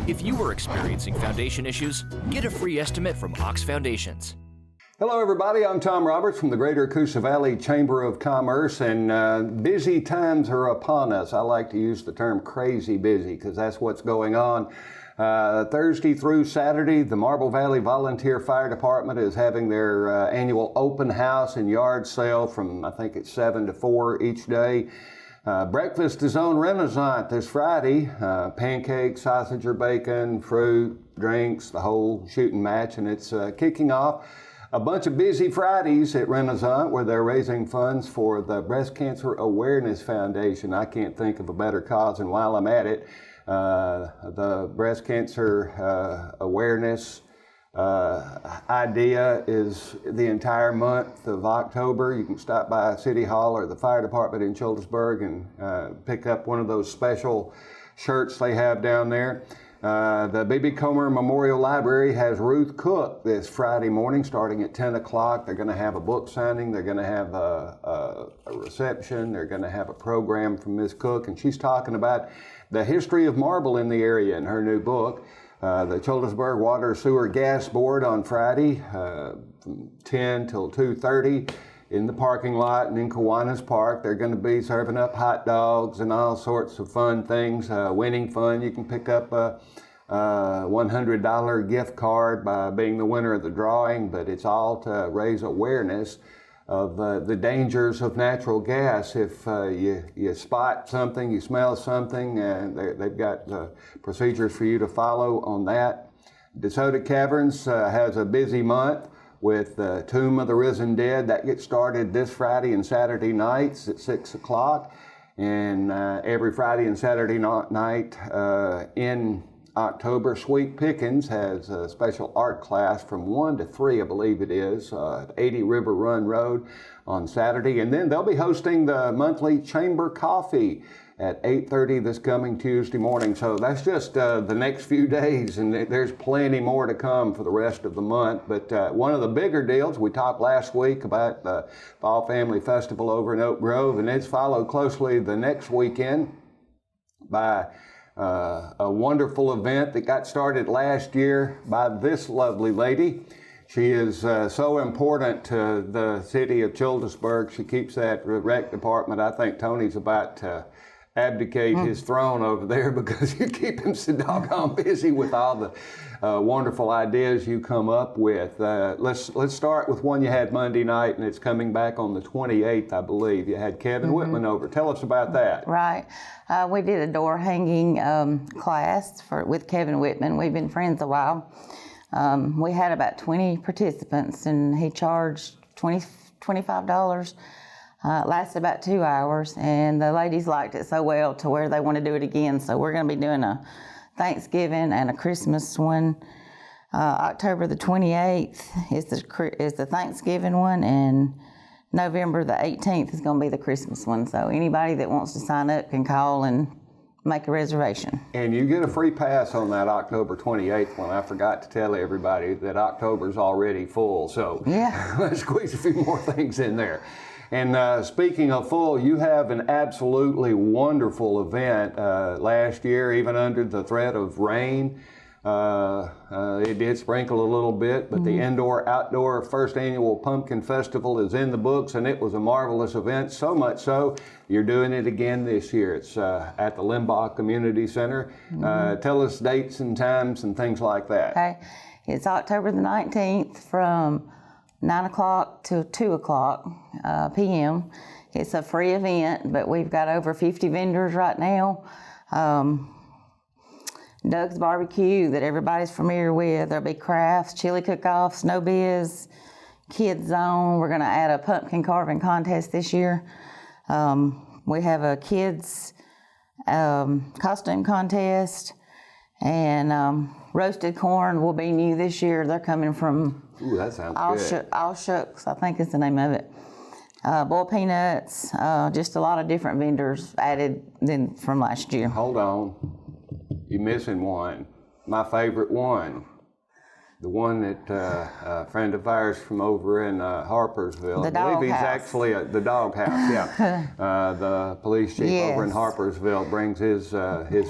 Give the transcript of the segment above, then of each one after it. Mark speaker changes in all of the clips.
Speaker 1: If you are experiencing foundation issues, get a free estimate from Ox Foundations.
Speaker 2: Hello everybody, I'm Tom Roberts from the Greater Coosa Valley Chamber of Commerce, and busy times are upon us. I like to use the term crazy busy because that's what's going on. Thursday through Saturday, the Marble Valley Volunteer Fire Department is having their annual open house and yard sale from, I think it's 7 to 4 each day. Breakfast is on Renaissance this Friday. Pancakes, sausage or bacon, fruit, drinks, the whole shooting match, and it's kicking off a bunch of busy Fridays at Renaissance where they're raising funds for the Breast Cancer Awareness Foundation. I can't think of a better cause, and while I'm at it, the breast cancer awareness idea is the entire month of October. You can stop by City Hall or the fire department in Childersburg and pick up one of those special shirts they have down there. The B.B. Comer Memorial Library has Ruth Cook this Friday morning starting at 10 o'clock. They're going to have a book signing. They're going to have a reception. They're going to have a program from Ms. Cook, and she's talking about the history of marble in the area in her new book. The Childersburg Water, Sewer, Gas Board on Friday from 10 till 2:30 in the parking lot and in Kiwanis Park. They're going to be serving up hot dogs and all sorts of fun things, winning fun. You can pick up a $100 gift card by being the winner of the drawing, but it's all to raise awareness of the dangers of natural gas. If you spot something, you smell something, they've got procedures for you to follow on that. DeSoto Caverns has a busy month with Tomb of the Risen Dead. That gets started this Friday and Saturday nights at 6 o'clock. And every Friday and Saturday night in October, Sweet Pickens has a special art class from 1 to 3, I believe it is, at 80 River Run Road on Saturday. And then they'll be hosting the monthly Chamber Coffee at 8:30 this coming Tuesday morning. So that's just the next few days, and there's plenty more to come for the rest of the month. But one of the bigger deals, we talked last week about the Fall Family Festival over in Oak Grove, and it's followed closely the next weekend by a wonderful event that got started last year by this lovely lady. She is so important to the city of Childersburg. She keeps that rec department. I think Tony's about to abdicate his throne over there because you keep him so doggone busy with all the wonderful ideas you come up with. Let's start with one you had Monday night, and it's coming back on the 28th, I believe. You had Kevin Whitman over. Tell us about that.
Speaker 3: Right. We did a door hanging class with Kevin Whitman. We've been friends a while. We had about 20 participants, and he charged $25. It lasted about 2 hours, and the ladies liked it so well to where they want to do it again. So we're going to be doing a Thanksgiving and a Christmas one. October the 28th is the Thanksgiving one, and November the 18th is going to be the Christmas one. So anybody that wants to sign up can call and make a reservation.
Speaker 2: And you get a free pass on that October 28th one. I forgot to tell everybody that October's already full, so
Speaker 3: yeah.
Speaker 2: Let's squeeze a few more things in there. And speaking of full, you have an absolutely wonderful event last year, even under the threat of rain. It did sprinkle a little bit, but the indoor-outdoor first annual Pumpkin Festival is in the books, and it was a marvelous event, so much so you're doing it again this year. It's at the Limbaugh Community Center. Tell us dates and times and things like that.
Speaker 3: Okay. It's October the 19th from 9 o'clock to 2 o'clock p.m. It's a free event, but we've got over 50 vendors right now. Doug's Barbecue that everybody's familiar with. There'll be crafts, chili cook-off, snow biz, kids zone. We're going to add a pumpkin carving contest this year. We have a kids costume contest, and roasted corn will be new this year. They're coming from
Speaker 2: that sounds good.
Speaker 3: All Shucks, I think is the name of it. Boiled peanuts, just a lot of different vendors added than from last year.
Speaker 2: Hold on. You're missing one. My favorite one. The one that a friend of ours from over in Harpersville,
Speaker 3: The
Speaker 2: I believe he's
Speaker 3: doghouse.
Speaker 2: actually the doghouse. Yeah, the police chief over in
Speaker 3: Yes.
Speaker 2: Harpersville brings his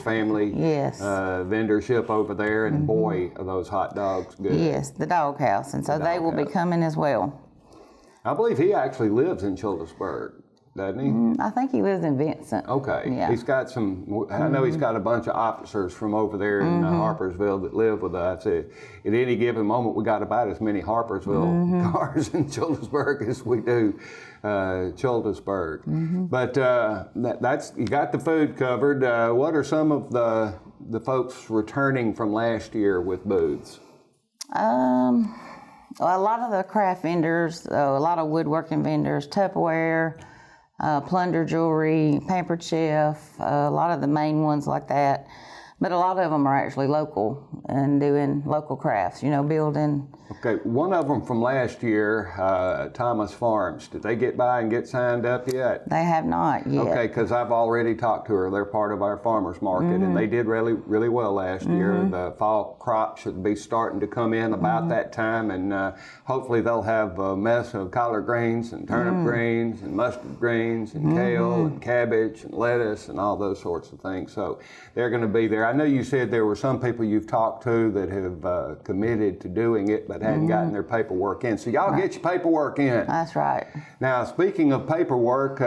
Speaker 2: family
Speaker 3: Yes.
Speaker 2: vendorship over there, and boy, are those hot dogs good.
Speaker 3: Yes, the doghouse, and so they will be
Speaker 2: doghouse.
Speaker 3: coming as well.
Speaker 2: I believe he actually lives in Childersburg, doesn't he?
Speaker 3: I think he lives in Vincent.
Speaker 2: Okay.
Speaker 3: Yeah.
Speaker 2: He's got some, I know he's got a bunch of officers from over there in Harpersville that live with us. At any given moment, we got about as many Harpersville cars in Childersburg as we do Childersburg. But that's, you got the food covered. What are some of the folks returning from last year with booths?
Speaker 3: Well, a lot of the craft vendors, a lot of woodworking vendors, Tupperware, plunder jewelry, pampered chef, a lot of the main ones like that. But a lot of them are actually local and doing local crafts, you know, building.
Speaker 2: Okay, one of them from last year, Thomas Farms, did they get by and get signed up yet?
Speaker 3: They have not yet.
Speaker 2: Okay, because I've already talked to her. They're part of our farmers market, and they did really, really well last year. The fall crop should be starting to come in about that time, and hopefully they'll have a mess of collard greens and turnip greens and mustard greens and kale and cabbage and lettuce and all those sorts of things. So they're going to be there. I know you said there were some people you've talked to that have committed to doing it, but hadn't gotten their paperwork in. So y'all get your paperwork in.
Speaker 3: That's right.
Speaker 2: Now, speaking of paperwork,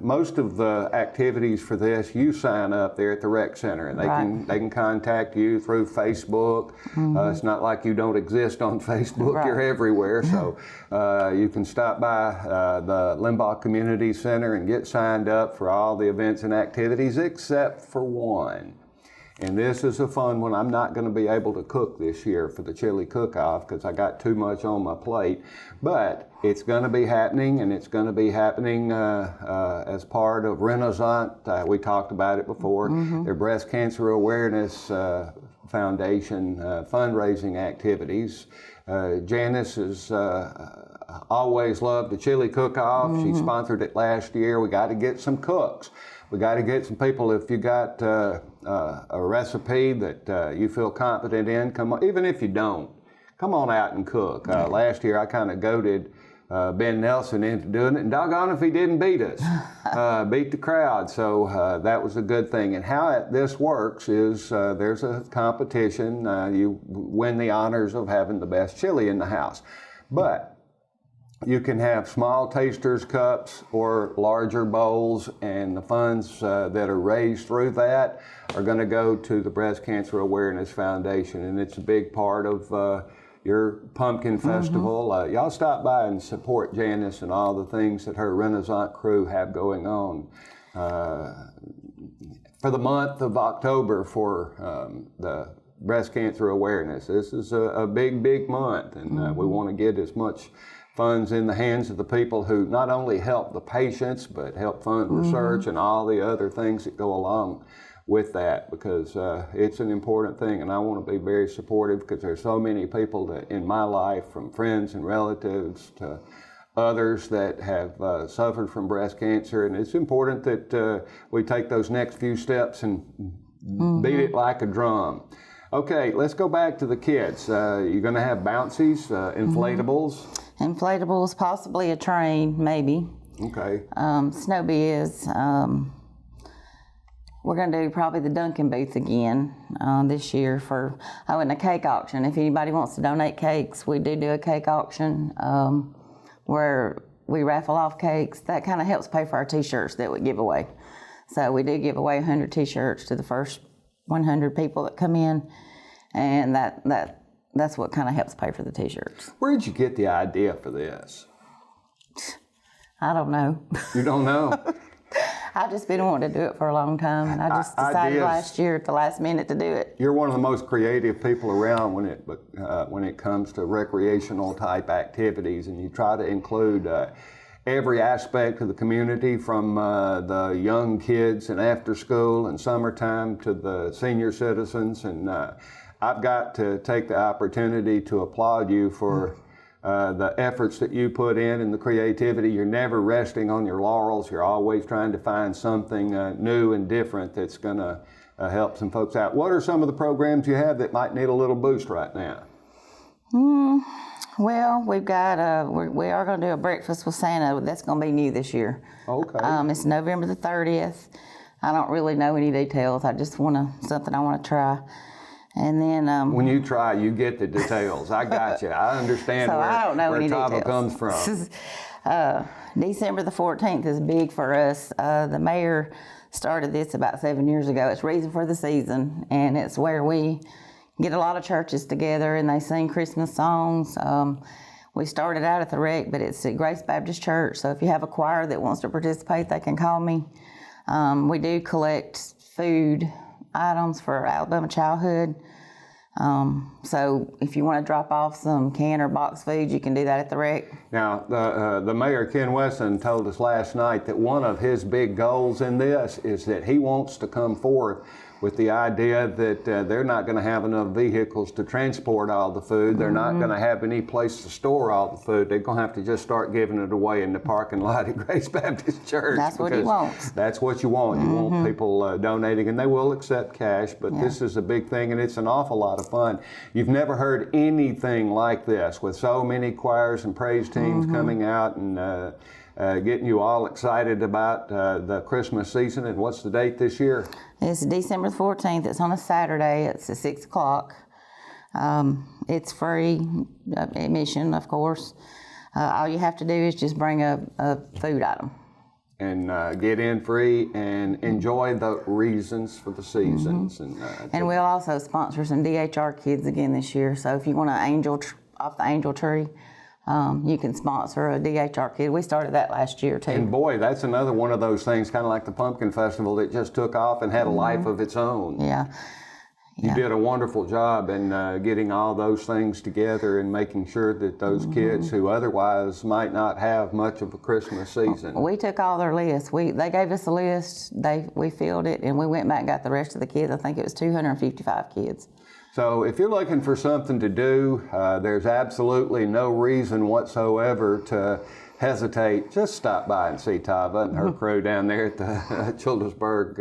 Speaker 2: most of the activities for this, you sign up there at the rec center, and they can contact you through Facebook. It's not like you don't exist on Facebook.
Speaker 3: Right.
Speaker 2: You're everywhere, so you can stop by the Limbaugh Community Center and get signed up for all the events and activities except for one. And this is a fun one. I'm not going to be able to cook this year for the chili cook-off because I got too much on my plate. But it's going to be happening, and it's going to be happening as part of Renaissance. We talked about it before. Their Breast Cancer Awareness Foundation fundraising activities. Janice has always loved the chili cook-off. She sponsored it last year. We got to get some cooks. We got to get some people. If you got a recipe that you feel confident in, come on. Even if you don't, come on out and cook. Last year I kind of goaded Ben Nelson into doing it, and doggone if he didn't beat us, beat the crowd. So that was a good thing. And how this works is there's a competition. You win the honors of having the best chili in the house, but you can have small tasters cups or larger bowls, and the funds that are raised through that are going to go to the Breast Cancer Awareness Foundation, and it's a big part of your pumpkin festival. Y'all stop by and support Janice and all the things that her Renaissance crew have going on for the month of October for the breast cancer awareness. This is a big, big month, and we want to get as much funds in the hands of the people who not only help the patients, but help fund research and all the other things that go along with that, because it's an important thing, and I want to be very supportive because there's so many people that in my life, from friends and relatives to others that have suffered from breast cancer, and it's important that we take those next few steps and beat it like a drum. Okay, let's go back to the kids. You're going to have bouncies, inflatables.
Speaker 3: Inflatables, possibly a train, maybe.
Speaker 2: Okay.
Speaker 3: Snow biz. We're going to do probably the Dunkin' booth again this year for, and a cake auction. If anybody wants to donate cakes, we do a cake auction where we raffle off cakes. That kind of helps pay for our t-shirts that we give away. So we do give away 100 t-shirts to the first 100 people that come in, and that's what kind of helps pay for the t-shirts.
Speaker 2: Where did you get the idea for this?
Speaker 3: I don't know.
Speaker 2: You don't know?
Speaker 3: I've just been wanting to do it for a long time, and I just decided last year at the last minute to do it.
Speaker 2: You're one of the most creative people around when it comes to recreational type activities, and you try to include every aspect of the community, from the young kids and after school and summertime to the senior citizens. And I've got to take the opportunity to applaud you for the efforts that you put in and the creativity. You're never resting on your laurels. You're always trying to find something new and different that's going to help some folks out. What are some of the programs you have that might need a little boost right now?
Speaker 3: Well, we've got we are going to do a breakfast with Santa. That's going to be new this year.
Speaker 2: Okay.
Speaker 3: It's November the 30th. I don't really know any details. I just something I want to try. And then
Speaker 2: when you try, you get the details. I got you. I understand
Speaker 3: so I don't know
Speaker 2: where
Speaker 3: any
Speaker 2: Tova
Speaker 3: details.
Speaker 2: comes from.
Speaker 3: December the 14th is big for us. The mayor started this about 7 years ago. It's Reason for the Season, and it's where we get a lot of churches together and they sing Christmas songs. We started out at the Rec, but it's at Grace Baptist Church. So if you have a choir that wants to participate, they can call me. We do collect food items for Alabama Childhood. So if you want to drop off some canned or box food, you can do that at the Rec.
Speaker 2: Now, the mayor, Ken Wesson, told us last night that one of his big goals in this is that he wants to come forth with the idea that they're not going to have enough vehicles to transport all the food. They're not going to have any place to store all the food. They're going to have to just start giving it away in the parking lot at Grace Baptist Church.
Speaker 3: That's what he wants.
Speaker 2: That's what you want. You want people donating, and they will accept cash, but this is a big thing, and it's an awful lot of fun. You've never heard anything like this with so many choirs and praise teams coming out and getting you all excited about the Christmas season. And what's the date this year?
Speaker 3: It's December the 14th. It's on a Saturday. It's at 6 o'clock. It's free admission, of course. All you have to do is just bring a food item.
Speaker 2: And get in free and enjoy the reasons for the seasons. And
Speaker 3: we'll also sponsor some DHR kids again this year. So if you want an angel off the angel tree, you can sponsor a DHR kid. We started that last year too.
Speaker 2: And boy, that's another one of those things, kind of like the Pumpkin Festival, that just took off and had a life of its own.
Speaker 3: Yeah.
Speaker 2: You did a wonderful job in getting all those things together and making sure that those kids who otherwise might not have much of a Christmas season.
Speaker 3: We took all their lists. They gave us a list. We filled it, and we went back and got the rest of the kids. I think it was 255 kids.
Speaker 2: So if you're looking for something to do, there's absolutely no reason whatsoever to hesitate. Just stop by and see Tova and her crew down there at the Childersburg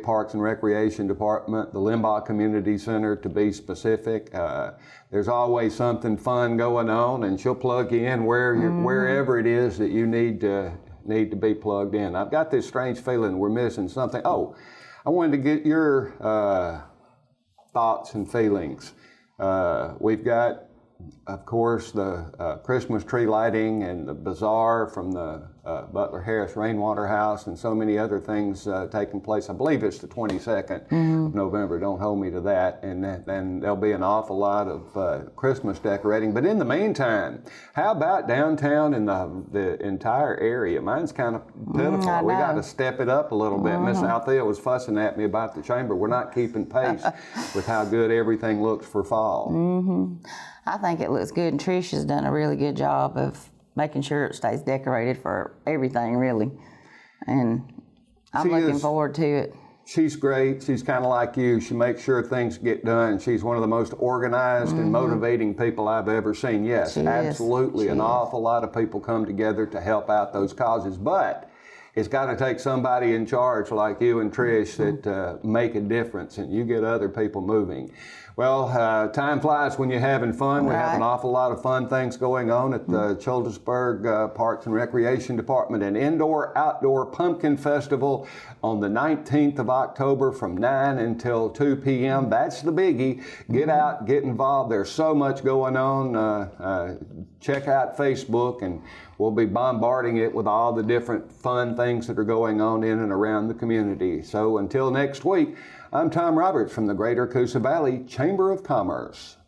Speaker 2: Parks and Recreation Department, the Limbaugh Community Center to be specific. There's always something fun going on, and she'll plug you in wherever it is that you need to be plugged in. I've got this strange feeling we're missing something. Oh, I wanted to get your thoughts and feelings. We've got, of course, the Christmas tree lighting and the bazaar from the Butler Harris Rainwater House and so many other things taking place. I believe it's the 22nd of November. Don't hold me to that. And then there'll be an awful lot of Christmas decorating. But in the meantime, how about downtown in the entire area? Mine's kind of pitiful. We got to step it up a little bit. Miss Althea was fussing at me about the chamber. We're not keeping pace with how good everything looks for fall.
Speaker 3: I think it looks good, and Trish has done a really good job of making sure it stays decorated for everything, really. And I'm looking forward to it.
Speaker 2: She's great. She's kind of like you. She makes sure things get done. She's one of the most organized and motivating people I've ever seen. Yes, absolutely. An awful lot of people come together to help out those causes, but it's got to take somebody in charge like you and Trish that make a difference, and you get other people moving. Well, time flies when you're having fun. We have an awful lot of fun things going on at the Childersburg Parks and Recreation Department, an indoor-outdoor pumpkin festival on the 19th of October from 9 until 2 p.m. That's the biggie. Get out, get involved. There's so much going on. Check out Facebook, and we'll be bombarding it with all the different fun things that are going on in and around the community. So until next week, I'm Tom Roberts from the Greater Coosa Valley Chamber of Commerce.